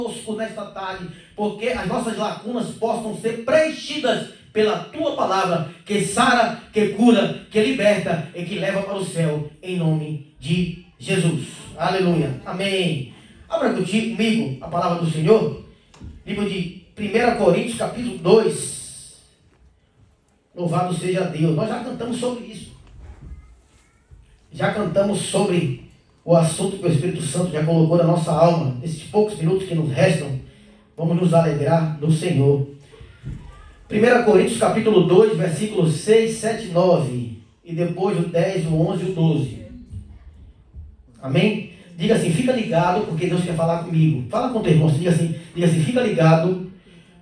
conosco nesta tarde, porque as nossas lacunas possam ser preenchidas pela tua palavra, que sara, que cura, que liberta e que leva para o céu, em nome de Jesus. Aleluia. Amém. Abra comigo a palavra do Senhor, livro de 1 Coríntios, capítulo 2. Louvado seja Deus. Nós já cantamos sobre isso. Já cantamos sobre o assunto que o Espírito Santo já colocou na nossa alma. Nesses poucos minutos que nos restam, vamos nos alegrar no Senhor. 1 Coríntios capítulo 2, versículos 6, 7 e 9. E depois o 10, o 11 e o 12. Amém? Diga assim, fica ligado porque Deus quer falar comigo. Fala com o teu irmão, diga assim, fica ligado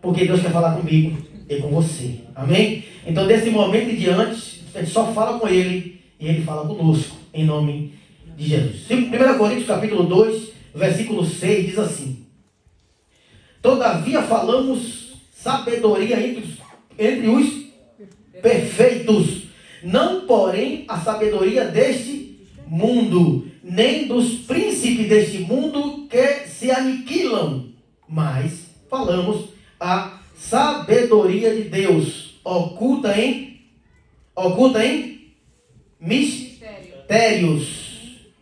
porque Deus quer falar comigo e com você. Amém? Então desse momento em diante, a gente só fala com Ele e Ele fala conosco, em nome de Jesus. 1 Coríntios capítulo 2, versículo 6 diz assim: todavia falamos sabedoria entre os perfeitos, não porém a sabedoria deste mundo, nem dos príncipes deste mundo que se aniquilam, mas falamos a sabedoria de Deus, oculta em mistérios.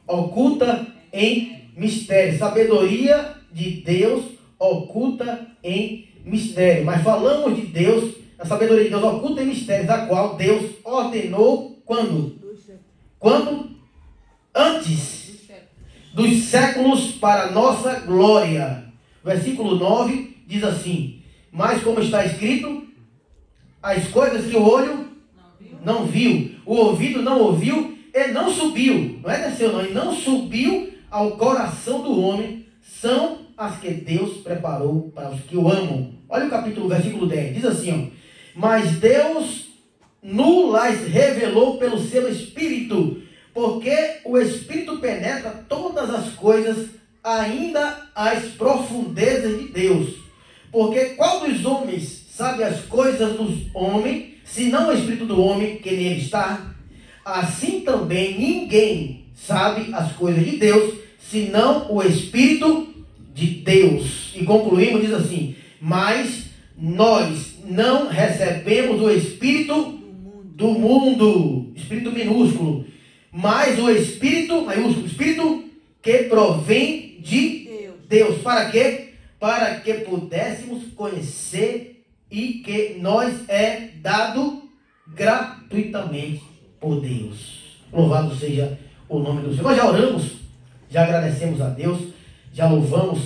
Oculta em mistérios. Sabedoria de Deus oculta em mistério. Mas falamos de Deus, a sabedoria de Deus oculta em mistérios, a qual Deus ordenou quando? Antes dos séculos para nossa glória. Versículo 9 diz assim: mas como está escrito, as coisas que o olho não viu, o ouvido não ouviu e não subiu, não é desceu não, e não subiu ao coração do homem, são as que Deus preparou para os que o amam. Olha o capítulo, versículo 10, diz assim, ó: mas Deus nos revelou pelo seu Espírito, porque o Espírito penetra todas as coisas, ainda as profundezas de Deus. Porque qual dos homens sabe as coisas dos homens, senão o Espírito do homem que nele está? Assim também ninguém sabe as coisas de Deus, senão o Espírito de Deus. E concluímos, diz assim: mas nós não recebemos o Espírito do mundo, Espírito minúsculo, mas o Espírito maiúsculo, Espírito que provém de Deus. Para quê? Para que pudéssemos conhecer e que nós é dado gratuitamente por Deus. Louvado seja o nome do Senhor. Nós já oramos, já agradecemos a Deus, já louvamos.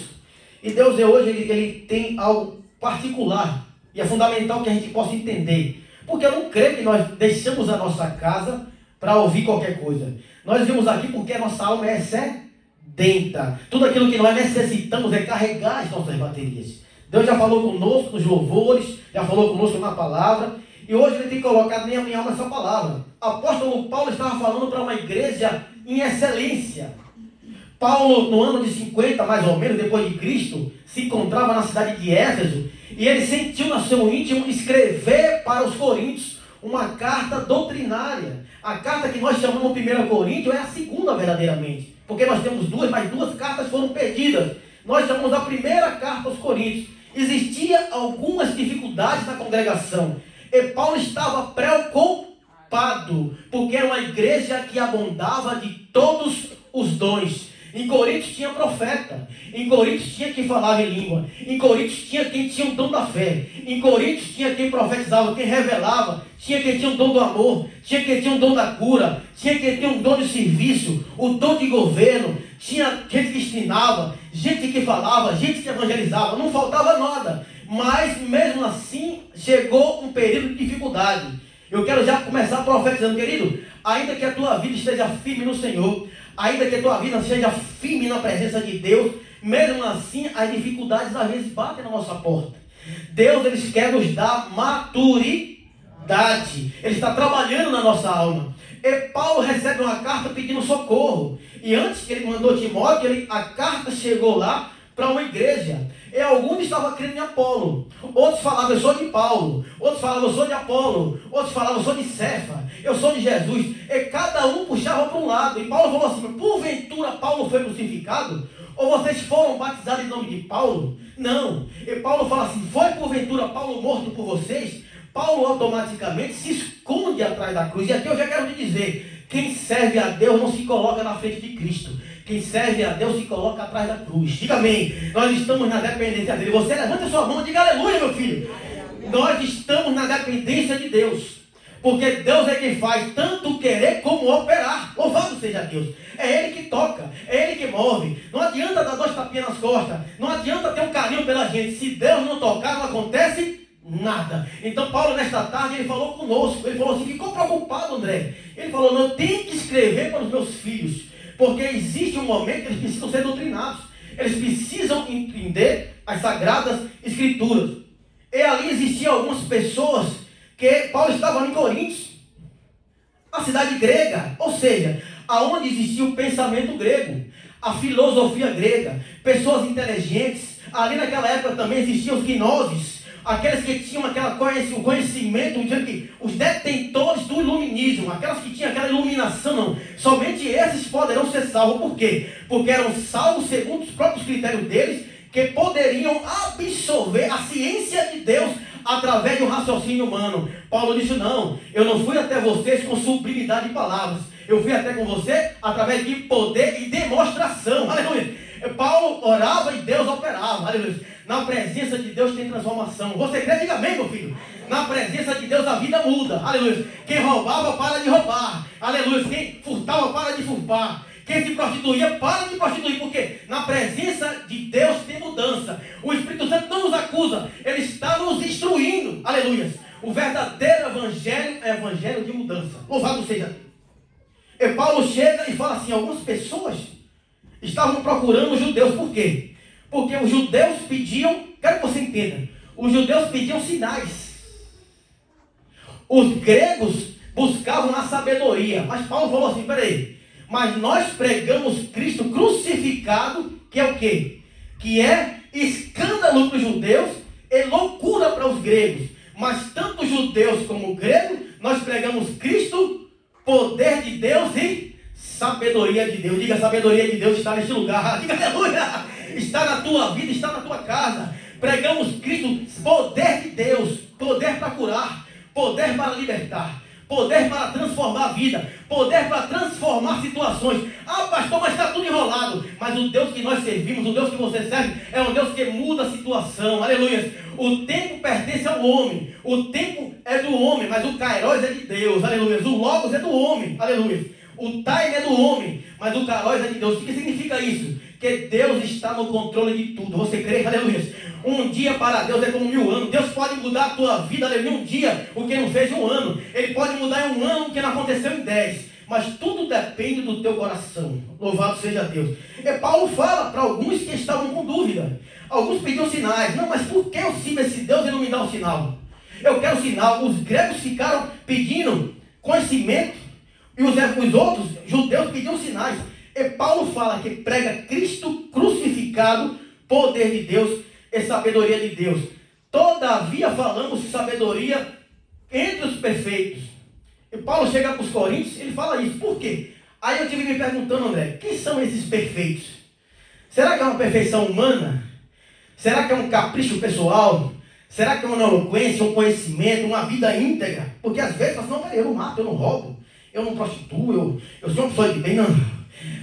E Deus hoje ele tem algo particular e é fundamental que a gente possa entender. Porque eu não creio que nós deixamos a nossa casa para ouvir qualquer coisa. Nós vimos aqui porque a nossa alma é sedenta. Tudo aquilo que nós necessitamos é carregar as nossas baterias. Deus já falou conosco nos louvores, já falou conosco na palavra, e hoje Ele tem colocado na minha alma essa palavra. Apóstolo Paulo estava falando para uma igreja em excelência. Paulo, no ano de 50, mais ou menos, depois de Cristo, se encontrava na cidade de Éfeso, e ele sentiu no seu íntimo escrever para os coríntios uma carta doutrinária. A carta que nós chamamos 1 Coríntios é a segunda verdadeiramente, porque nós temos duas, mas duas cartas foram perdidas. Nós chamamos a primeira carta aos coríntios. Existia algumas dificuldades na congregação, e Paulo estava preocupado, porque era uma igreja que abundava de todos os dons. Em Coríntios tinha profeta, em Coríntios tinha quem falava em língua, em Coríntios tinha quem tinha o dom da fé, em Coríntios tinha quem profetizava, quem revelava, tinha quem tinha o dom do amor, tinha quem tinha o dom da cura, tinha quem tinha o dom de serviço, o dom de governo, tinha gente que ensinava, gente que falava, gente que evangelizava, não faltava nada. Mas mesmo assim chegou um período de dificuldade. Eu quero já começar profetizando, querido, ainda que a tua vida esteja firme no Senhor, ainda que a tua vida seja firme na presença de Deus, mesmo assim as dificuldades às vezes batem na nossa porta. Deus ele quer nos dar maturidade. Ele está trabalhando na nossa alma. E Paulo recebe uma carta pedindo socorro. E antes que ele mandou Timóteo, a carta chegou lá para uma igreja. E alguns estavam crendo em Apolo. Outros falavam, eu sou de Paulo. Outros falavam, eu sou de Apolo. Outros falavam, eu sou de Cefa. Eu sou de Jesus. E cada um puxava para um lado. E Paulo falou assim, porventura Paulo foi crucificado? Ou vocês foram batizados em nome de Paulo? Não. E Paulo fala assim, foi porventura Paulo morto por vocês? Paulo automaticamente se esconde atrás da cruz. E aqui eu já quero te dizer, quem serve a Deus não se coloca na frente de Cristo. Quem serve a Deus se coloca atrás da cruz. Diga amém. Nós estamos na dependência dele. Você levanta a sua mão e diga aleluia, meu filho. Nós estamos na dependência de Deus. Porque Deus é quem faz tanto querer como operar. Louvado seja Deus. É Ele que toca, é Ele que move. Não adianta dar 2 tapinhas nas costas. Não adianta ter um carinho pela gente. Se Deus não tocar, não acontece nada. Então Paulo nesta tarde ele falou conosco. Ele falou assim, ficou preocupado, André. Ele falou, não, eu tenho que escrever para os meus filhos. Porque existe um momento que eles precisam ser doutrinados. Eles precisam entender as sagradas escrituras. E ali existiam algumas pessoas que Paulo estava em Coríntios, a cidade grega, ou seja, aonde existia o pensamento grego, a filosofia grega, pessoas inteligentes. Ali naquela época também existiam os gnoses, aqueles que tinham o conhecimento, os detentores do iluminismo, aquelas que tinham aquela iluminação. Não. Somente esses poderão ser salvos. Por quê? Porque eram salvos segundo os próprios critérios deles, que poderiam absorver a ciência de Deus através de um raciocínio humano. Paulo disse, não, eu não fui até vocês com sublimidade de palavras, eu fui até com você através de poder e demonstração. Aleluia. Paulo orava e Deus operava. Aleluia. Na presença de Deus tem transformação. Você crê? Diga amém, meu filho. Na presença de Deus a vida muda. Aleluia. Quem roubava para de roubar. Aleluia. Quem furtava para de furtar. Quem se prostituía, para de prostituir, porque na presença de Deus tem mudança. O Espírito Santo não nos acusa, Ele está nos instruindo. Aleluia. O verdadeiro evangelho é evangelho de mudança. Louvado seja Deus. E Paulo chega e fala assim, algumas pessoas estavam procurando os judeus. Por quê? Porque os judeus pediam, quero que você entenda, os judeus pediam sinais. Os gregos buscavam a sabedoria. Mas Paulo falou assim, peraí, mas nós pregamos Cristo crucificado, que é o quê? Que é escândalo para os judeus e loucura para os gregos. Mas tanto judeus como gregos, nós pregamos Cristo, poder de Deus e sabedoria de Deus. Diga, a sabedoria de Deus está neste lugar. Diga, aleluia. Está na tua vida, está na tua casa. Pregamos Cristo, poder de Deus, poder para curar, poder para libertar, poder para transformar a vida, poder para transformar situações. Ah, pastor, mas está tudo enrolado. Mas o Deus que nós servimos, o Deus que você serve, é um Deus que muda a situação. Aleluia. O tempo pertence ao homem. O tempo é do homem, mas o Kairos é de Deus. Aleluia. O Logos é do homem. Aleluia. O time é do homem, mas o Kairos é de Deus. O que significa isso? Que Deus está no controle de tudo. Você crê? Aleluia. Um dia para Deus é como 1000 anos. Deus pode mudar a tua vida, aleluia, um dia, o que não fez em um ano. Ele pode mudar em um ano o que não aconteceu em 10. Mas tudo depende do teu coração. Louvado seja Deus. E Paulo fala para alguns que estavam com dúvida. Alguns pediam sinais. Não, mas por que eu sigo esse Deus e não me dá um sinal? Eu quero sinal. Os gregos ficaram pedindo conhecimento e os outros judeus pediam sinais. E Paulo fala que prega Cristo crucificado, poder de Deus e sabedoria de Deus. Todavia falamos de sabedoria entre os perfeitos. E Paulo chega para os Coríntios, ele fala isso. Por quê? Aí eu tive me perguntando, André, quem são esses perfeitos? Será que é uma perfeição humana? Será que é um capricho pessoal? Será que é uma eloquência, um conhecimento, uma vida íntegra? Porque às vezes você fala, não, eu não mato, eu não roubo, eu não prostituo, eu sou uma pessoa de bem. Não.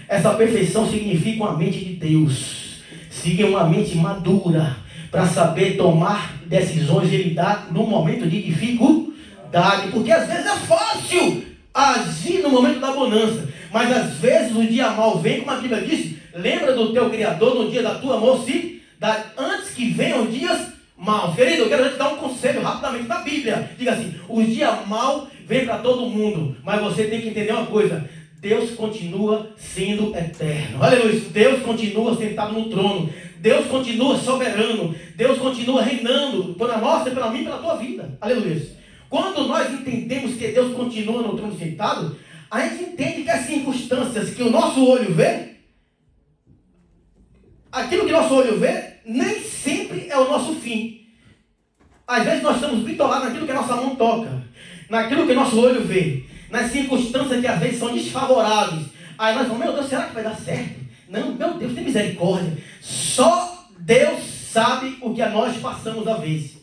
Essa perfeição significa uma mente de Deus. Siga uma mente madura para saber tomar decisões e lidar no momento de dificuldade. Porque às vezes é fácil agir no momento da bonança, mas às vezes o dia mal vem, como a Bíblia diz, lembra do teu Criador no dia da tua mocidade, antes que venham os dias maus. Querido, eu quero te dar um conselho rapidamente da Bíblia. Diga assim, os dias maus vêm para todo mundo, mas você tem que entender uma coisa: Deus continua sendo eterno. Aleluia. Deus continua sentado no trono. Deus continua soberano. Deus continua reinando pela nossa, pela minha e pela tua vida. Aleluia. Quando nós entendemos que Deus continua no trono sentado, a gente entende que as circunstâncias que o nosso olho vê, aquilo que nosso olho vê, nem sempre é o nosso fim. Às vezes nós estamos bitolados naquilo que a nossa mão toca, naquilo que nosso olho vê, nas circunstâncias que às vezes são desfavoráveis. Aí nós vamos, meu Deus, será que vai dar certo? Não, meu Deus, tem misericórdia. Só Deus sabe o que nós passamos às vezes.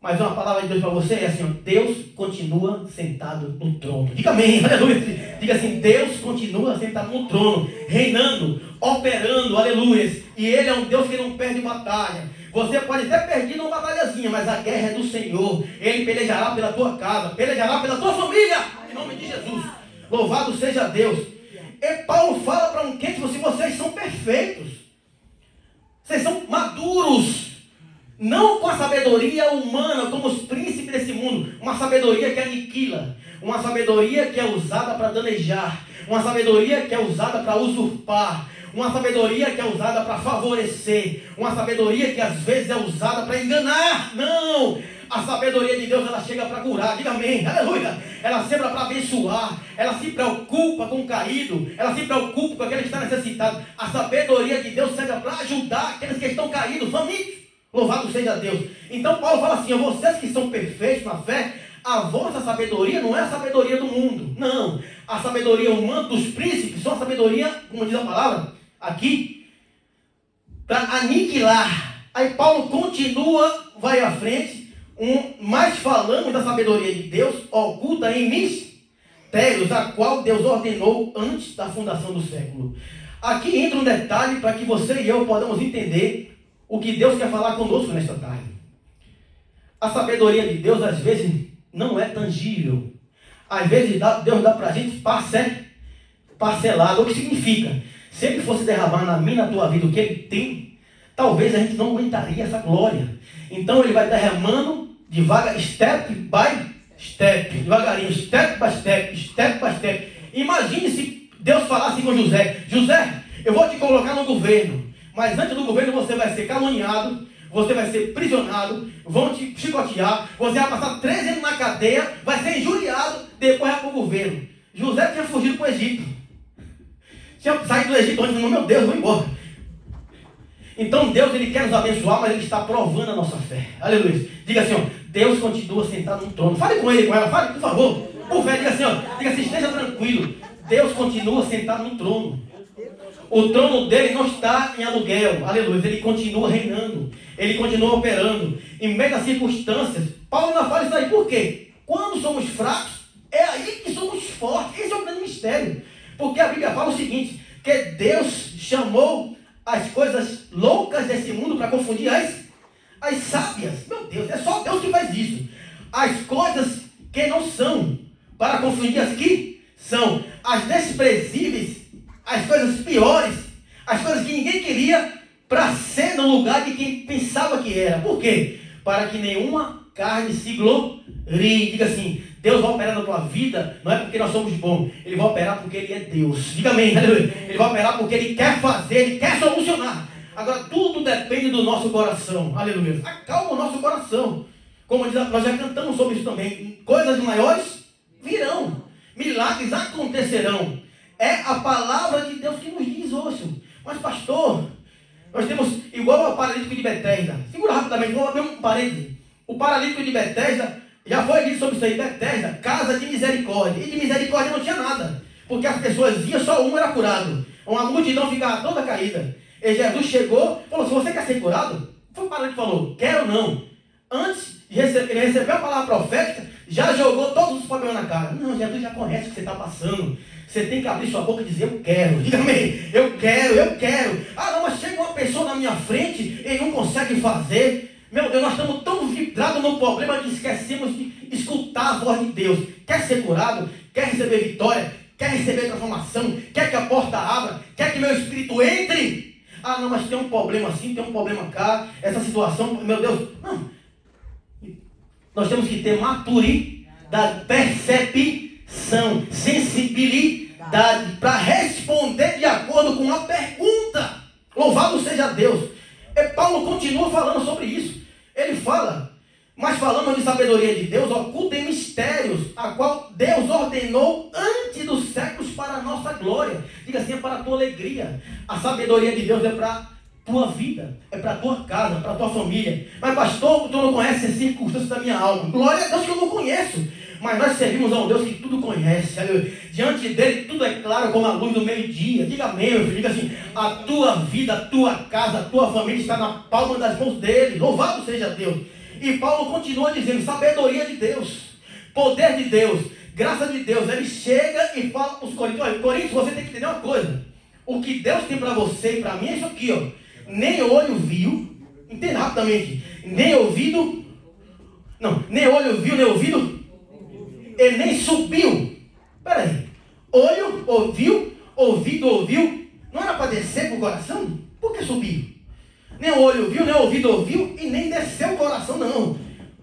Mas uma palavra de Deus para você é assim, ó, Deus continua sentado no trono. Diga amém, aleluia. Diga assim, Deus continua sentado no trono, reinando, operando, aleluia. E Ele é um Deus que não perde batalha. Você pode ter perdido uma batalhazinha, mas a guerra é do Senhor. Ele pelejará pela tua casa, pelejará pela tua família, em nome de Jesus. Louvado seja Deus. E Paulo fala para um crente, vocês são perfeitos. Vocês são maduros. Não com a sabedoria humana, como os príncipes desse mundo. Uma sabedoria que aniquila. Uma sabedoria que é usada para danejar. Uma sabedoria que é usada para usurpar. Uma sabedoria que é usada para favorecer. Uma sabedoria que às vezes é usada para enganar. Não! A sabedoria de Deus, ela chega para curar. Diga amém, aleluia. Ela chega para abençoar. Ela se preocupa com o caído. Ela se preocupa com aquele que está necessitado. A sabedoria de Deus chega para ajudar aqueles que estão caídos, famintos. Louvado seja Deus. Então Paulo fala assim, vocês que são perfeitos na fé, a vossa sabedoria não é a sabedoria do mundo. Não. A sabedoria humana dos príncipes são a sabedoria, como diz a palavra, aqui, para aniquilar. Aí Paulo continua, vai à frente, mas falamos da sabedoria de Deus, oculta em mistérios, a qual Deus ordenou antes da fundação do século. Aqui entra um detalhe para que você e eu podamos entender o que Deus quer falar conosco nesta tarde. A sabedoria de Deus, às vezes, não é tangível. Às vezes, Deus dá para a gente parcelado. O que significa? Se Ele fosse derramar na minha, na tua vida, o que Ele tem, talvez a gente não aguentaria essa glória. Então, Ele vai derramando devagar, step by step, devagarinho, step by step, step by step. Imagine se Deus falasse com José, José, eu vou te colocar no governo. Mas antes do governo você vai ser caluniado, você vai ser prisionado, vão te chicotear, você vai passar 13 anos na cadeia, vai ser injuriado, depois vai para o governo. José tinha fugido para o Egito. Tinha saído do Egito onde falou, meu Deus, vou embora. Então Deus, Ele quer nos abençoar, mas Ele está provando a nossa fé. Aleluia. Diga assim, ó, Deus continua sentado no trono. Fale com ele, com ela, fale, por favor. Por fé, diga assim, esteja tranquilo. Deus continua sentado no trono. O trono dele não está em aluguel, aleluia, ele continua reinando, ele continua operando, em meio às circunstâncias. Paulo não fala isso aí, por quê? Quando somos fracos, é aí que somos fortes, esse é o grande mistério, porque a Bíblia fala o seguinte, que Deus chamou as coisas loucas desse mundo para confundir as sábias. Meu Deus, é só Deus que faz isso. As coisas que não são, para confundir as que são, as desprezíveis, as coisas piores, as coisas que ninguém queria, para ser no lugar de quem pensava que era. Por quê? Para que nenhuma carne se glorie. Diga assim, Deus vai operar na tua vida, não é porque nós somos bons, Ele vai operar porque Ele é Deus. Diga amém, aleluia. Ele vai operar porque Ele quer fazer, Ele quer solucionar. Agora, tudo depende do nosso coração, aleluia. Acalma o nosso coração. Como diz, nós já cantamos sobre isso também. Coisas maiores virão, milagres acontecerão. É a palavra de Deus que nos diz hoje. Mas pastor, nós temos igual ao paralítico de Betesda. Segura rapidamente, vamos abrir um parênteses. O paralítico de Betesda, já foi dito sobre isso aí, Betesda, casa de misericórdia. E de misericórdia não tinha nada. Porque as pessoas iam, só um era curado. Uma multidão ficava toda caída. E Jesus chegou e falou, se você quer ser curado, foi o paralítico que falou, quero não. Antes de ele receber a palavra profética, já jogou todos os problemas na cara. Não, Jesus já conhece o que você está passando. Você tem que abrir sua boca e dizer, eu quero. Diga amém, eu quero. Ah não, mas chega uma pessoa na minha frente e não consegue fazer. Meu Deus, nós estamos tão vidrados no problema que esquecemos de escutar a voz de Deus. Quer ser curado? Quer receber vitória? Quer receber transformação? Quer que a porta abra? Quer que meu espírito entre? Ah não, mas tem um problema assim, tem um problema cá. Essa situação, meu Deus, não. Nós temos que ter maturidade, percepção, sensibilidade para responder de acordo com a pergunta. Louvado seja Deus. E Paulo continua falando sobre isso. Ele fala, mas falamos de sabedoria de Deus, oculta em mistérios, a qual Deus ordenou antes dos séculos para a nossa glória. Diga assim, é para a tua alegria. A sabedoria de Deus é para tua vida, é para a tua casa, para a tua família. Mas pastor, tu não conhece as circunstâncias da minha alma. Glória a Deus que eu não conheço. Mas nós servimos a um Deus que tudo conhece. Diante dele tudo é claro como a luz do meio-dia. Diga amém, meu filho. Diga assim, a tua vida, a tua casa, a tua família está na palma das mãos dele. Louvado seja Deus. E Paulo continua dizendo, sabedoria de Deus, poder de Deus, graça de Deus. Ele chega e fala para os coríntios, olha, Coríntios, você tem que entender uma coisa. O que Deus tem para você e para mim é isso aqui, ó. Nem olho viu, entenda rapidamente, nem ouvido, não, nem olho viu, nem ouvido, e nem subiu. Espera aí, olho ouviu, ouvido ouviu, não era para descer para o coração? Por que subiu? Nem olho viu, nem ouvido ouviu, e nem desceu o coração, não.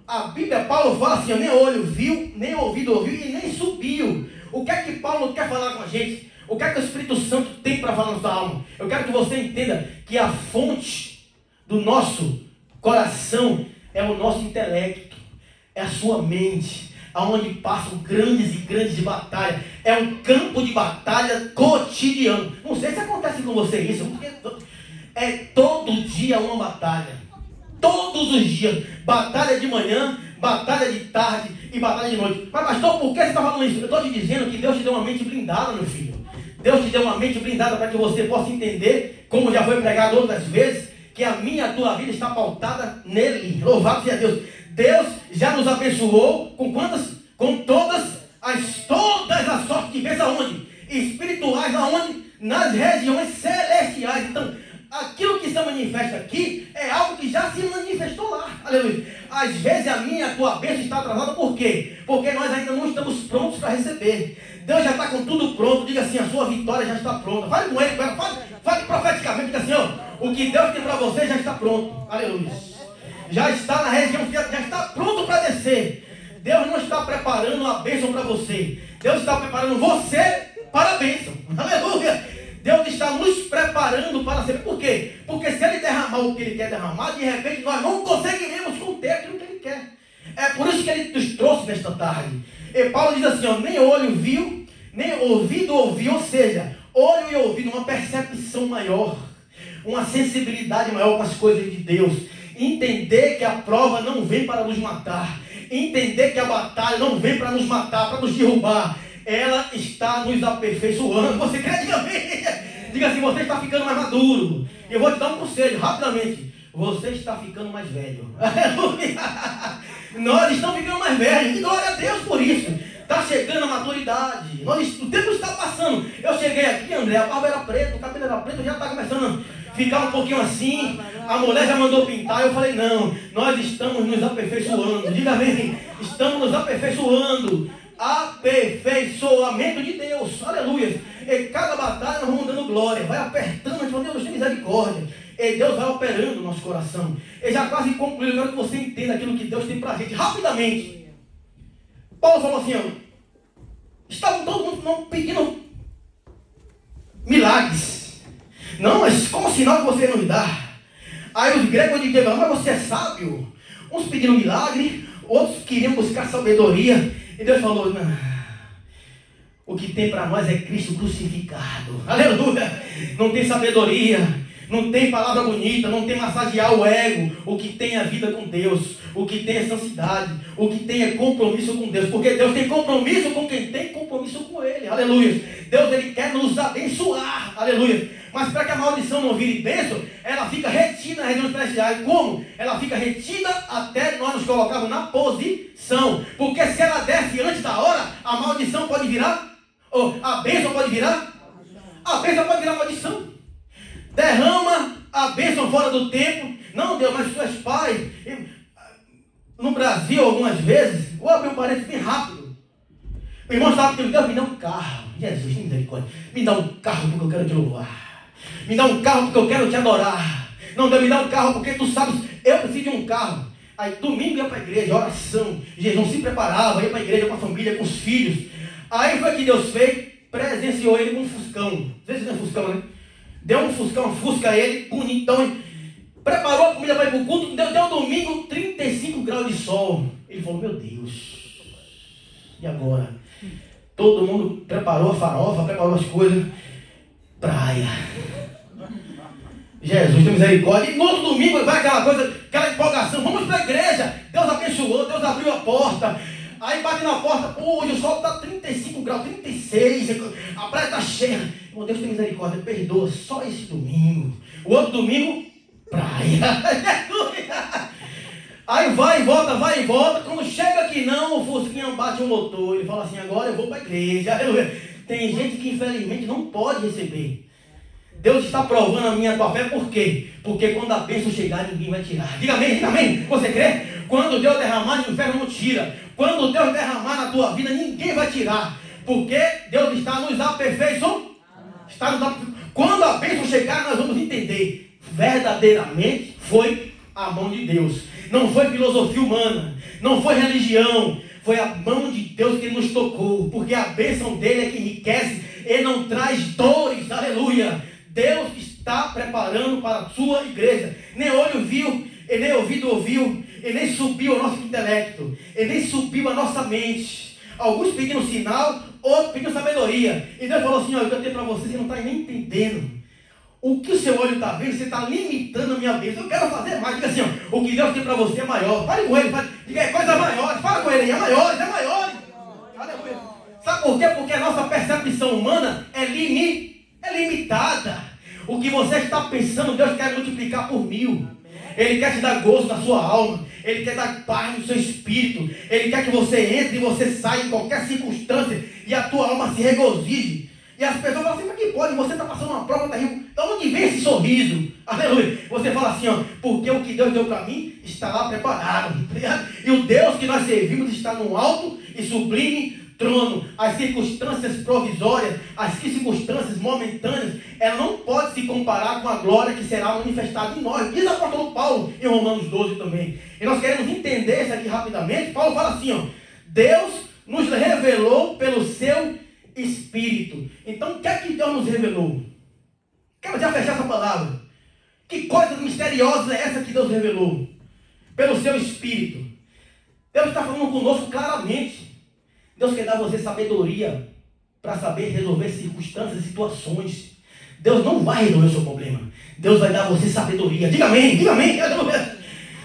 A Bíblia, Paulo fala assim, ó, nem olho viu, nem ouvido ouviu, e nem subiu. O que é que Paulo quer falar com a gente? O que é que o Espírito Santo tem para falar na sua alma? Eu quero que você entenda que a fonte do nosso coração é o nosso intelecto, é a sua mente, aonde passam grandes e grandes batalhas. É um campo de batalha cotidiano. Não sei se acontece com você isso, é todo dia uma batalha. Todos os dias, batalha de manhã, batalha de tarde e batalha de noite. Mas pastor, por que você está falando isso? Eu estou te dizendo que Deus te deu uma mente blindada, meu filho. Deus te deu uma mente blindada para que você possa entender, como já foi pregado outras vezes, que a minha e a tua vida está pautada nele. Louvado seja Deus. Deus já nos abençoou com quantas? Com todas as sortes de bênçãos aonde? Espirituais aonde? Nas regiões celestiais. Então, aquilo que se manifesta aqui é algo que já se manifestou lá. Aleluia. Às vezes a minha e a tua bênção está atrasada. Por quê? Porque nós ainda não estamos prontos para receber. Deus já está com tudo pronto. Diga assim, a sua vitória já está pronta. Fale com ele, fale profeticamente. Diga assim, ó, o que Deus tem para você já está pronto. Aleluia. Já está na região, já está pronto para descer. Deus não está preparando a bênção para você. Deus está preparando você para a bênção. Aleluia. Deus está nos preparando para ser. Por quê? Porque se Ele derramar o que Ele quer derramar, de repente nós não conseguiremos conter aquilo que Ele quer. É por isso que Ele nos trouxe nesta tarde. E Paulo diz assim, ó, nem olho viu, nem ouvido ouviu, ou seja, olho e ouvido, uma percepção maior, uma sensibilidade maior com as coisas de Deus. Entender que a prova não vem para nos matar. Entender que a batalha não vem para nos matar, para nos derrubar. Ela está nos aperfeiçoando. Você quer? Diga amém. Diga assim, você está ficando mais maduro. Eu vou te dar um conselho, rapidamente. Você está ficando mais velho. Nós estamos ficando mais velhos. E glória a Deus por isso. Está chegando a maturidade. O tempo está passando. Eu cheguei aqui, André, a barba era preta, o cabelo era preto, já está começando a ficar um pouquinho assim. A mulher já mandou pintar. Eu falei, não, nós estamos nos aperfeiçoando. Diga amém. Estamos nos aperfeiçoando. Aperfeiçoamento de Deus, aleluia. E cada batalha nós vamos dando glória, vai apertando, a gente vai, Deus tem misericórdia. E Deus vai operando no nosso coração. E já quase concluiu, eu quero que você entenda aquilo que Deus tem pra gente, rapidamente. Paulo falou assim, ó, estavam todo mundo não pedindo milagres. Não, mas como sinal que você nos dá? Aí os gregos diziam, mas você é sábio. Uns pediram milagre, outros queriam buscar sabedoria. E Deus falou, não, o que tem para nós é Cristo crucificado. Aleluia. Não tem sabedoria, não tem palavra bonita, não tem massagear o ego. O que tem é a vida com Deus, o que tem é santidade, o que tem é compromisso com Deus. Porque Deus tem compromisso com quem tem compromisso com Ele. Aleluia. Deus, Ele quer nos abençoar. Aleluia. Mas para que a maldição não vire bênção, ela fica retida na região celestial. Como? Ela fica retida até nós nos colocarmos na posição. Porque se ela desce antes da hora, a maldição pode virar, ou a bênção pode virar, a bênção pode virar maldição. Derrama a bênção fora do tempo. Não, Deus, mas tu és pai. No Brasil, algumas vezes, vou abrir um parênteses bem rápido. O irmão estava pedindo, Deus, me dá um carro. Jesus, misericórdia. Me dá um carro porque eu quero te louvar. Me dá um carro porque eu quero te adorar. Não, Deus, me dá um carro porque tu sabes, eu preciso de um carro. Aí domingo ia para a igreja, oração. Jesus se preparava, ia para a igreja com a família, com os filhos. Aí foi que Deus fez, presenciou ele com um fuscão. Vocês não é fuscão, né? Deu um fuscão, uma fusca a ele, bonitão. Preparou a comida para ir para o culto. Deu domingo, 35 graus de sol. Ele falou, meu Deus, e agora? Todo mundo preparou a farofa, preparou as coisas. Praia. Jesus tem misericórdia. E no outro domingo vai aquela coisa, aquela empolgação. Vamos para a igreja. Deus abençoou, Deus abriu a porta. Aí bate na porta, hoje o sol está 35 graus, 36, a praia está cheia. Meu Deus tem misericórdia, perdoa só esse domingo. O outro domingo, praia. Aí vai e volta. Quando chega aqui não, o Fusquinha bate o motor. Ele fala assim, agora eu vou para a igreja. Tem gente que infelizmente não pode receber. Deus está provando a minha tua fé, por quê? Porque quando a bênção chegar, ninguém vai tirar. Diga amém, diga amém. Você crê? Quando Deus derramar no inferno, não tira. Quando Deus derramar na tua vida, ninguém vai tirar. Porque Deus está nos aperfeiçoando. Quando a bênção chegar, nós vamos entender. Verdadeiramente foi a mão de Deus. Não foi filosofia humana. Não foi religião. Foi a mão de Deus que nos tocou. Porque a bênção dele é que enriquece e não traz dores. Aleluia. Deus está preparando para a sua igreja. Nem olho viu, e nem ouvido ouviu, e nem subiu ao nosso intelecto, e nem subiu a nossa mente. Alguns pediram sinal, outros pediram sabedoria. E Deus falou assim, olha, eu tenho para vocês, você não está nem entendendo. O que o seu olho está vendo, você está limitando a minha bênção. Eu quero fazer mais. Diga assim, ó, o que Deus tem para você é maior. Fale com ele, diga, é coisa maior. Fala com ele aí, é maior, é maior. Aleluia. Sabe por quê? Porque a nossa percepção humana é limitada. O que você está pensando, Deus quer multiplicar por 1000. Ele quer te dar gozo na sua alma. Ele quer dar paz no seu espírito. Ele quer que você entre e você saia em qualquer circunstância e a tua alma se regozije. E as pessoas falam assim, mas que pode? Você está passando uma prova terrível. De onde vem esse sorriso? Aleluia. Você fala assim, ó, porque o que Deus deu para mim está lá preparado. E o Deus que nós servimos está no alto e sublime trono. As circunstâncias provisórias, as circunstâncias momentâneas, ela não pode se comparar com a glória que será manifestada em nós. Diz o apóstolo Paulo em Romanos 12 também. E nós queremos entender isso aqui rapidamente. Paulo fala assim, ó, Deus nos revelou pelo seu Espírito. Então o que é que Deus nos revelou? Quero já fechar essa palavra. Que coisa misteriosa é essa que Deus revelou? Pelo seu Espírito. Deus está falando conosco claramente. Deus quer dar a você sabedoria para saber resolver circunstâncias e situações. Deus não vai resolver o seu problema. Deus vai dar a você sabedoria. Diga amém, diga amém.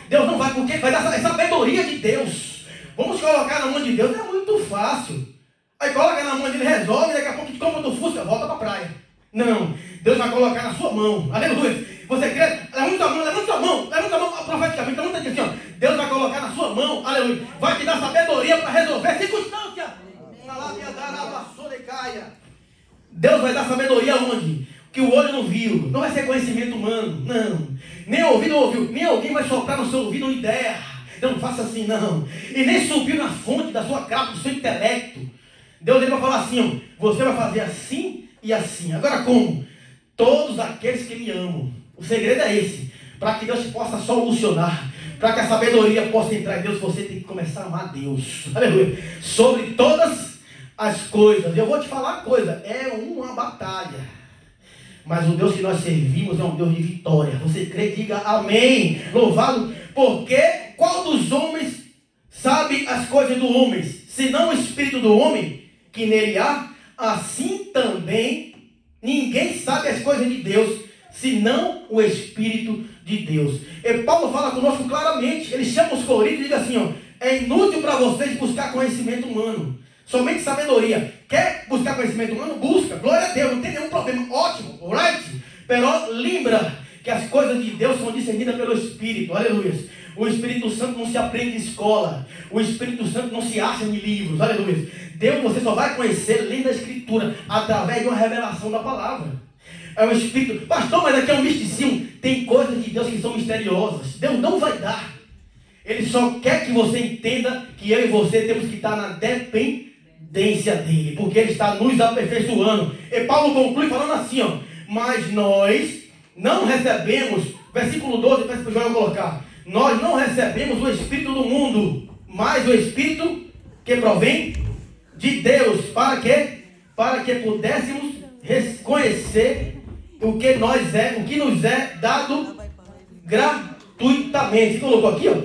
Deus não vai, porque vai dar a sabedoria de Deus. Vamos colocar na mão de Deus, é muito fácil. Aí coloca na mão dele, resolve, daqui a pouco te compra do Fusca, volta para a praia. Não, Deus vai colocar na sua mão. Aleluia. Você crê? Levanta a mão profeticamente, levanta aqui assim, ó. Deus vai colocar na sua mão, aleluia. Vai te dar sabedoria para resolver circunstância. Deus vai dar sabedoria aonde? Que o olho não viu, não vai ser conhecimento humano, não. Nem o ouvido ouviu, nem alguém vai soprar no seu ouvido uma ideia. Não faça assim, não. E nem subiu na fonte da sua capa, do seu intelecto. Deus ele vai falar assim, ó, você vai fazer assim e assim. Agora como? Todos aqueles que me amam. O segredo é esse. Para que Deus possa solucionar. Para que a sabedoria possa entrar em Deus, você tem que começar a amar Deus. Aleluia. Sobre todas as coisas. Eu vou te falar uma coisa. É uma batalha. Mas o Deus que nós servimos é um Deus de vitória. Você crê? Diga amém. Louvado. Porque qual dos homens sabe as coisas do homem? Senão o espírito do homem que nele há, assim também ninguém sabe as coisas de Deus, senão o Espírito de Deus. E Paulo fala conosco claramente, ele chama os coríntios e diz assim, ó, é inútil para vocês buscar conhecimento humano, somente sabedoria. Quer buscar conhecimento humano? Busca, glória a Deus, não tem nenhum problema, ótimo, right? Pero lembra que as coisas de Deus são discernidas pelo Espírito, aleluia. O Espírito Santo não se aprende em escola. O Espírito Santo não se acha em livros. Aleluia. Deus você só vai conhecer lendo a Escritura através de uma revelação da palavra. É o Espírito. Pastor, mas aqui é um misticismo. Tem coisas de Deus que são misteriosas. Deus não vai dar. Ele só quer que você entenda que eu e você temos que estar na dependência dele. Porque ele está nos aperfeiçoando. E Paulo conclui falando assim, ó. Mas nós não recebemos, versículo 12, peço para o Joel colocar. Nós não recebemos o Espírito do mundo, mas o Espírito que provém de Deus. Para quê? Para que pudéssemos reconhecer o que nos é dado gratuitamente. Você colocou aqui, ó.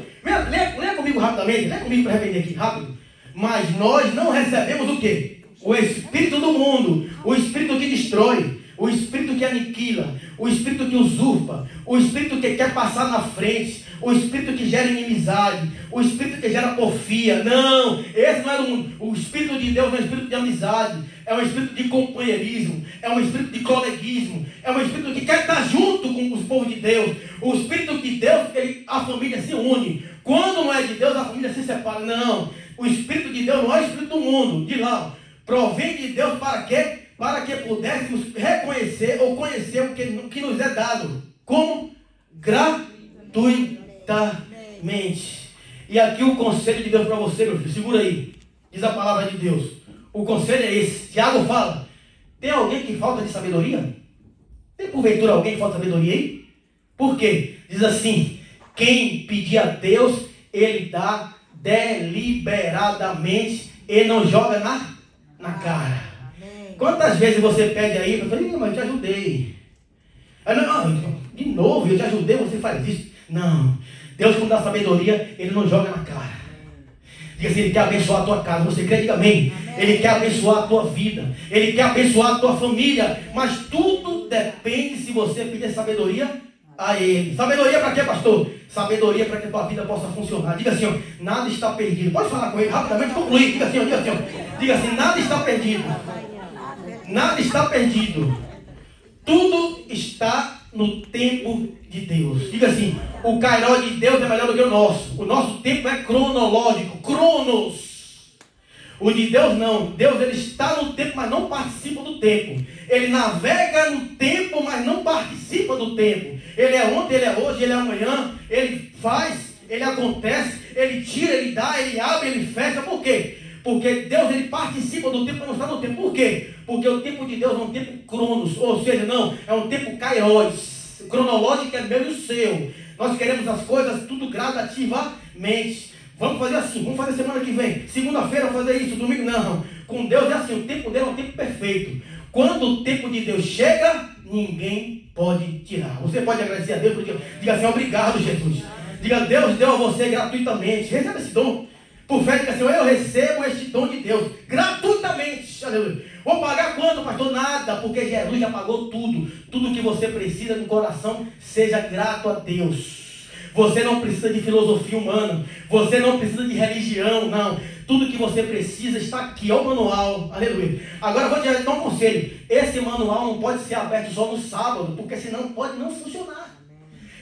Leia comigo rapidamente, leia comigo para repetir aqui, rápido. Mas nós não recebemos o quê? O Espírito do mundo, o Espírito que destrói, o espírito que aniquila, o espírito que usurpa, o espírito que quer passar na frente, o espírito que gera inimizade, o espírito que gera porfia. Não, esse não é do mundo. O espírito de Deus é um espírito de amizade, é um espírito de companheirismo, é um espírito de coleguismo, é um espírito que quer estar junto com os povos de Deus. O espírito de Deus, a família se une. Quando não é de Deus, a família se separa. Não, o espírito de Deus não é o espírito do mundo, de lá. Provém de Deus para quê? Para que pudéssemos reconhecer ou conhecer o que nos é dado. Como? Gratuitamente. E aqui o conselho de Deus para você, meu filho. Segura aí. Diz a palavra de Deus. O conselho é esse. Tiago fala. Tem alguém que falta de sabedoria? Tem porventura alguém que falta de sabedoria aí? Por quê? Diz assim. Quem pedir a Deus, Ele dá deliberadamente. Ele não joga na cara. Quantas vezes você pede aí, eu falei, mas eu te ajudei. Aí, não, de novo, eu te ajudei, você faz isso. Não, Deus quando dá sabedoria, Ele não joga na cara. Diga assim, Ele quer abençoar a tua casa, você crê, diga amém. Ele quer abençoar a tua vida, Ele quer abençoar a tua família, mas tudo depende se você pedir sabedoria a Ele. Sabedoria para quê, pastor? Sabedoria para que a tua vida possa funcionar. Diga assim, ó, nada está perdido. Pode falar com ele rapidamente, concluir. Diga assim, ó, diga assim, nada está perdido. Nada está perdido. Tudo está no tempo de Deus. Diga assim, o Kairos de Deus é melhor do que o nosso. O nosso tempo é cronológico, cronos. O de Deus não. Deus ele está no tempo, mas não participa do tempo. Ele navega no tempo, mas não participa do tempo. Ele é ontem, ele é hoje, ele é amanhã. Ele faz, ele acontece, ele tira, ele dá, ele abre, ele fecha. Por quê? Porque Deus ele participa do tempo, mas não está no tempo. Por quê? Porque o tempo de Deus é um tempo cronos, ou seja, não, é um tempo kairos. Cronológico é meu e o seu. Nós queremos as coisas tudo gradativamente. Vamos fazer assim, vamos fazer semana que vem. Segunda-feira fazer isso, domingo não. Com Deus é assim, o tempo dele é um tempo perfeito. Quando o tempo de Deus chega, ninguém pode tirar. Você pode agradecer a Deus, diga assim, obrigado Jesus. Diga, Deus deu a você gratuitamente. Receba esse dom. Por fé, diga assim, eu recebo este dom de Deus gratuitamente. Aleluia. Vou pagar quanto, pastor? Nada, porque Jesus já pagou tudo. Tudo que você precisa no coração, seja grato a Deus. Você não precisa de filosofia humana. Você não precisa de religião, não. Tudo que você precisa está aqui, é o manual. Aleluia. Agora vou te dar um conselho. Esse manual não pode ser aberto só no sábado, porque senão pode não funcionar.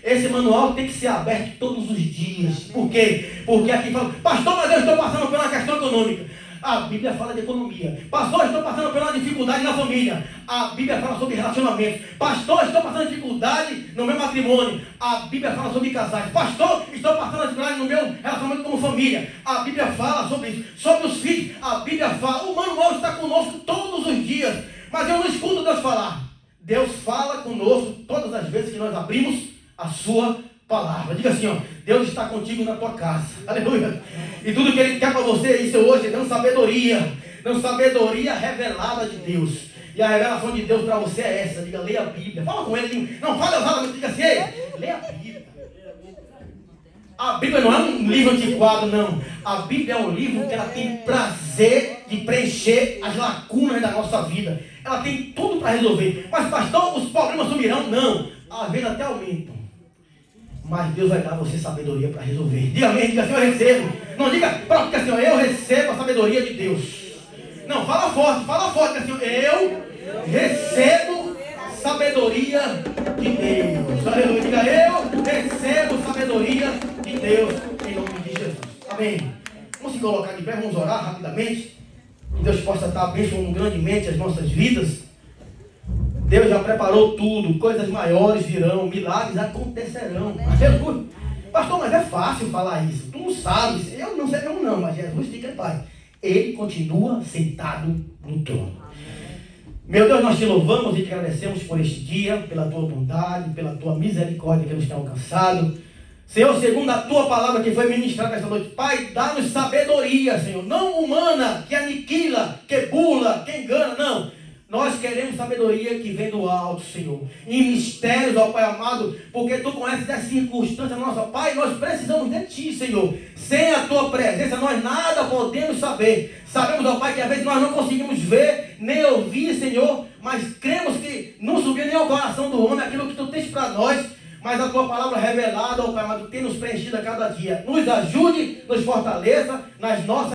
Esse manual tem que ser aberto todos os dias. Por quê? Porque aqui fala, pastor, mas eu estou passando por uma questão econômica. A Bíblia fala de economia. Pastor, estou passando por uma dificuldade na família. A Bíblia fala sobre relacionamentos. Pastor, estou passando dificuldade no meu matrimônio. A Bíblia fala sobre casais. Pastor, estou passando dificuldade no meu relacionamento como família. A Bíblia fala sobre isso. Sobre os filhos. A Bíblia fala. O manual está conosco todos os dias. Mas eu não escuto Deus falar. Deus fala conosco todas as vezes que nós abrimos a sua palavra. Diga assim, ó, Deus está contigo na tua casa. Aleluia. E tudo que Ele quer para você é isso hoje, dando sabedoria. Dando sabedoria revelada de Deus. E a revelação de Deus para você é essa. Diga, leia a Bíblia. Fala com ele. Não, fala exatamente. Diga assim, ei, leia a Bíblia. A Bíblia não é um livro antiquado, não. A Bíblia é um livro que ela tem prazer de preencher as lacunas da nossa vida. Ela tem tudo para resolver. Mas, pastor, os problemas sumirão? Não. Às vezes até aumentam. Mas Deus vai dar a você sabedoria para resolver. Diga amém, diga assim, eu recebo. Não diga, diga assim, eu recebo a sabedoria de Deus. Não, fala forte, diga assim, eu recebo sabedoria de Deus. Aleluia, diga, eu recebo sabedoria de Deus, em nome de Jesus. Amém. Vamos se colocar de pé, vamos orar rapidamente. Que Deus possa estar abençoando grandemente as nossas vidas. Deus já preparou tudo, coisas maiores virão, milagres acontecerão. Aleluia. Pastor, mas é fácil falar isso. Tu não sabes, eu não sei como não, mas Jesus fica em paz. Ele continua sentado no trono. Meu Deus, nós te louvamos e te agradecemos por este dia, pela tua bondade, pela tua misericórdia que nos tem alcançado. Senhor, segundo a tua palavra que foi ministrada esta noite, Pai, dá-nos sabedoria, Senhor, não humana, que aniquila, que bula, que engana, não. Nós queremos sabedoria que vem do alto, Senhor. Em mistérios, ó Pai amado, porque Tu conheces as circunstâncias nossa. Pai, nós precisamos de Ti, Senhor. Sem a Tua presença, nós nada podemos saber. Sabemos, ó Pai, que às vezes nós não conseguimos ver, nem ouvir, Senhor, mas cremos que no tua palavra revelada, ó Pai amado, tem nos preenchido a cada dia. Nos ajude, nos fortaleça nas nossas